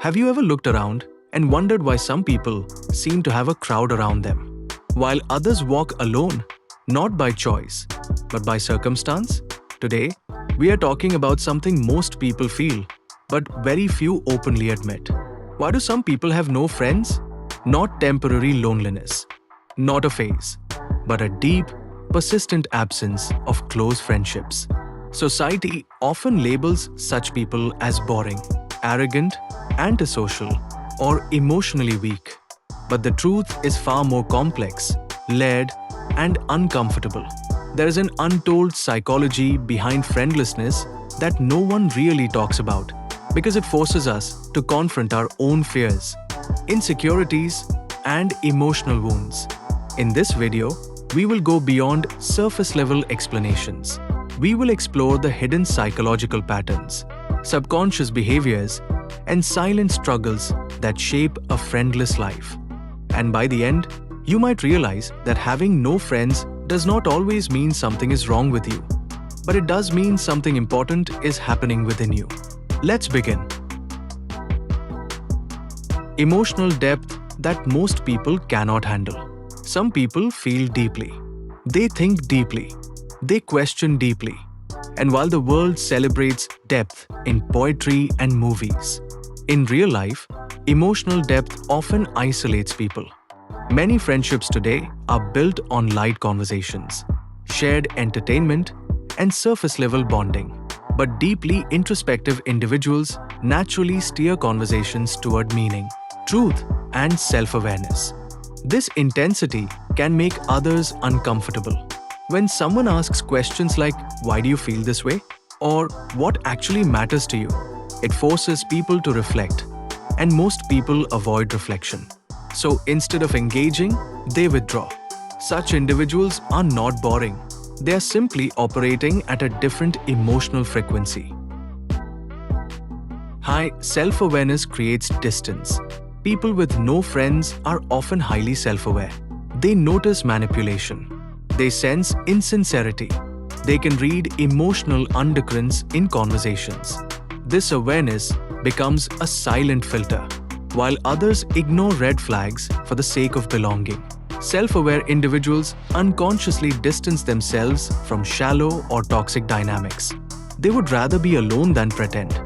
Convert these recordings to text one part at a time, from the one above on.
Have you ever looked around and wondered why some people seem to have a crowd around them, while others walk alone, not by choice, but by circumstance? Today, we are talking about something most people feel, but very few openly admit. Why do some people have no friends? Not temporary loneliness, not a phase, but a deep, persistent absence of close friendships. Society often labels such people as boring, arrogant, antisocial, or emotionally weak. But the truth is far more complex, layered, and uncomfortable. There is an untold psychology behind friendlessness that no one really talks about because it forces us to confront our own fears, insecurities, and emotional wounds. In this video, we will go beyond surface-level explanations. We will explore the hidden psychological patterns, subconscious behaviors, and silent struggles that shape a friendless life. And by the end, you might realize that having no friends does not always mean something is wrong with you, but it does mean something important is happening within you. Let's begin. Emotional depth that most people cannot handle. Some people feel deeply. They think deeply. They question deeply. And while the world celebrates depth in poetry and movies, in real life, emotional depth often isolates people. Many friendships today are built on light conversations, shared entertainment, and surface-level bonding. But deeply introspective individuals naturally steer conversations toward meaning, truth, and self-awareness. This intensity can make others uncomfortable. When someone asks questions like, "Why do you feel this way?" or "What actually matters to you?" it forces people to reflect, and most people avoid reflection. So instead of engaging, they withdraw. Such individuals are not boring. They are simply operating at a different emotional frequency. High self-awareness creates distance. People with no friends are often highly self-aware. They notice manipulation. They sense insincerity. They can read emotional undercurrents in conversations. This awareness becomes a silent filter, while others ignore red flags for the sake of belonging. Self-aware individuals unconsciously distance themselves from shallow or toxic dynamics. They would rather be alone than pretend.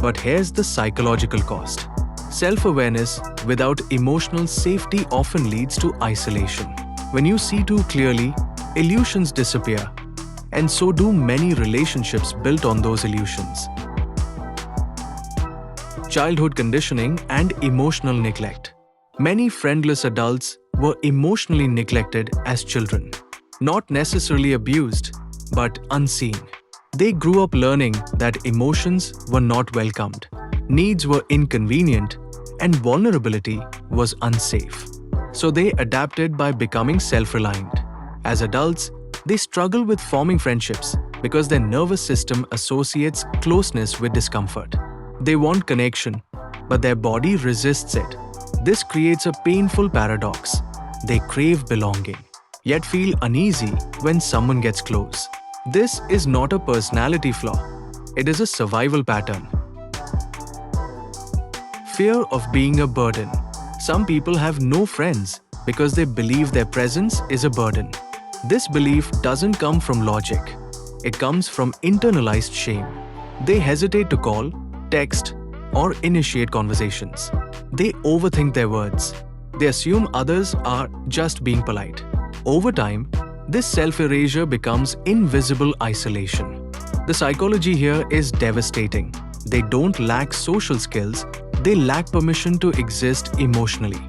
But here's the psychological cost. Self-awareness without emotional safety often leads to isolation. When you see too clearly, illusions disappear, and so do many relationships built on those illusions. Childhood conditioning and emotional neglect. Many friendless adults were emotionally neglected as children. Not necessarily abused, but unseen. They grew up learning that emotions were not welcomed, needs were inconvenient, and vulnerability was unsafe. So they adapted by becoming self-reliant. As adults, they struggle with forming friendships because their nervous system associates closeness with discomfort. They want connection, but their body resists it. This creates a painful paradox. They crave belonging, yet feel uneasy when someone gets close. This is not a personality flaw. It is a survival pattern. Fear of being a burden. Some people have no friends because they believe their presence is a burden. This belief doesn't come from logic. It comes from internalized shame. They hesitate to call, text, or initiate conversations. They overthink their words. They assume others are just being polite. Over time, this self-erasure becomes invisible isolation. The psychology here is devastating. They don't lack social skills, they lack permission to exist emotionally.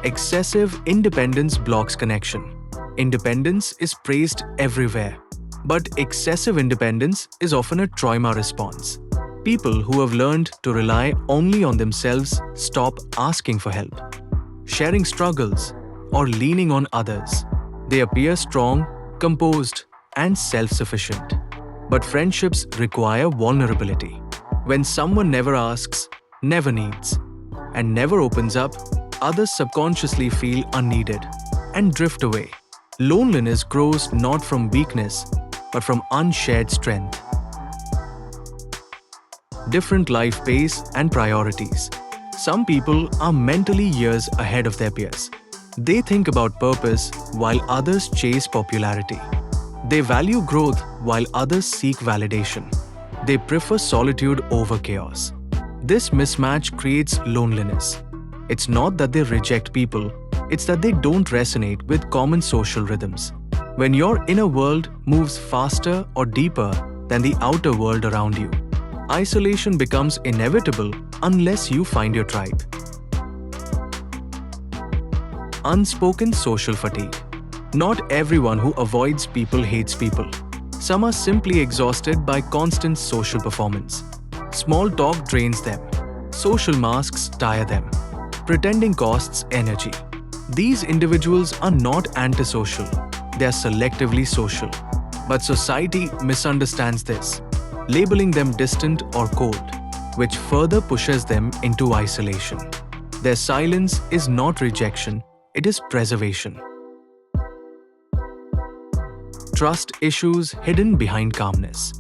Excessive independence blocks connection. Independence is praised everywhere, but excessive independence is often a trauma response. People who have learned to rely only on themselves stop asking for help, sharing struggles, or leaning on others. They appear strong, composed, and self-sufficient. But friendships require vulnerability. When someone never asks, never needs, and never opens up, others subconsciously feel unneeded and drift away. Loneliness grows not from weakness, but from unshared strength. different life pace and priorities. Some people are mentally years ahead of their peers. They think about purpose while others chase popularity. They value growth while others seek validation. They prefer solitude over chaos. This mismatch creates loneliness. It's not that they reject people, it's that they don't resonate with common social rhythms. When your inner world moves faster or deeper than the outer world around you, isolation becomes inevitable unless you find your tribe. Unspoken social fatigue. Not everyone who avoids people hates people. Some are simply exhausted by constant social performance. Small talk drains them. Social masks tire them. Pretending costs energy. These individuals are not antisocial. They are selectively social. But society misunderstands this, labeling them distant or cold, which further pushes them into isolation. Their silence is not rejection, it is preservation. Trust issues hidden behind calmness.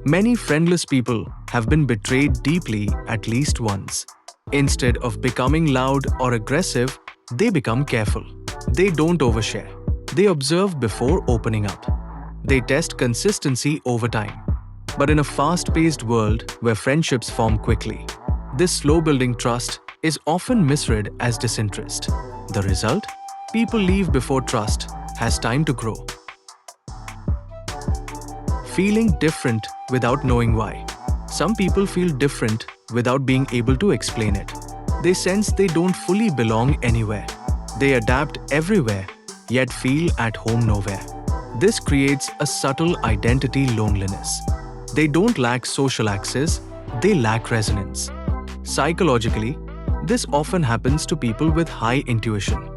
Many friendless people have been betrayed deeply at least once. Instead of becoming loud or aggressive, they become careful. They don't overshare. They observe before opening up. They test consistency over time. But in a fast-paced world where friendships form quickly, this slow-building trust is often misread as disinterest. The result? People leave before trust has time to grow. Feeling different without knowing why. Some people feel different without being able to explain it. They sense they don't fully belong anywhere. They adapt everywhere, yet feel at home nowhere. This creates a subtle identity loneliness. They don't lack social access, they lack resonance. Psychologically, this often happens to people with high intuition,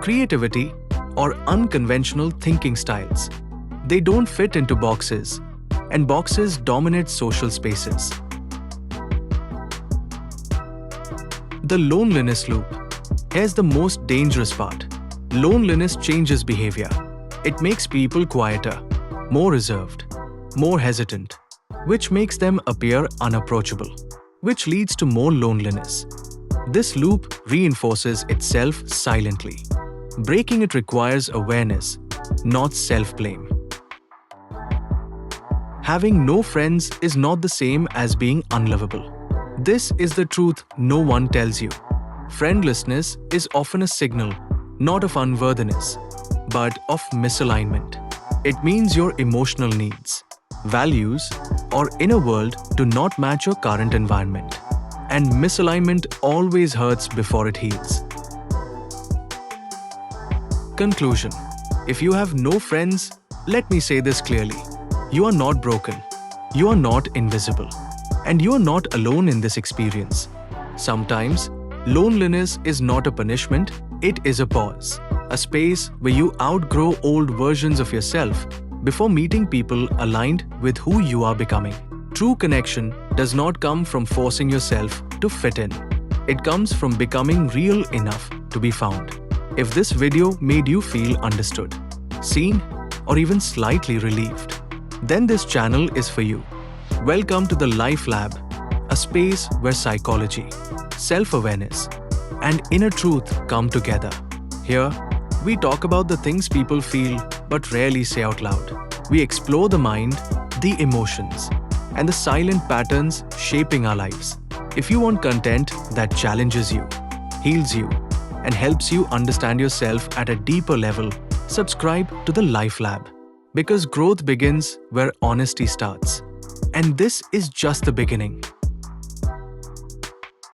creativity, or unconventional thinking styles. They don't fit into boxes, and boxes dominate social spaces. The loneliness loop. Here's the most dangerous part. Loneliness changes behavior. It makes people quieter, more reserved, more hesitant, which makes them appear unapproachable, which leads to more loneliness. This loop reinforces itself silently. Breaking it requires awareness, not self-blame. Having no friends is not the same as being unlovable. This is the truth no one tells you. Friendlessness is often a signal, not of unworthiness, but of misalignment. It means your emotional needs, values, or inner world do not match your current environment. And misalignment always hurts before it heals. Conclusion. If you have no friends, let me say this clearly. You are not broken. You are not invisible. And you are not alone in this experience. Sometimes, loneliness is not a punishment, it is a pause. A space where you outgrow old versions of yourself before meeting people aligned with who you are becoming. True connection does not come from forcing yourself to fit in. It comes from becoming real enough to be found. If this video made you feel understood, seen, or even slightly relieved, then this channel is for you. Welcome to the Life Lab, a space where psychology, self-awareness, and inner truth come together. Here, we talk about the things people feel but rarely say out loud. We explore the mind, the emotions, and the silent patterns shaping our lives. If you want content that challenges you, heals you, and helps you understand yourself at a deeper level, subscribe to the Life Lab. Because growth begins where honesty starts. And this is just the beginning.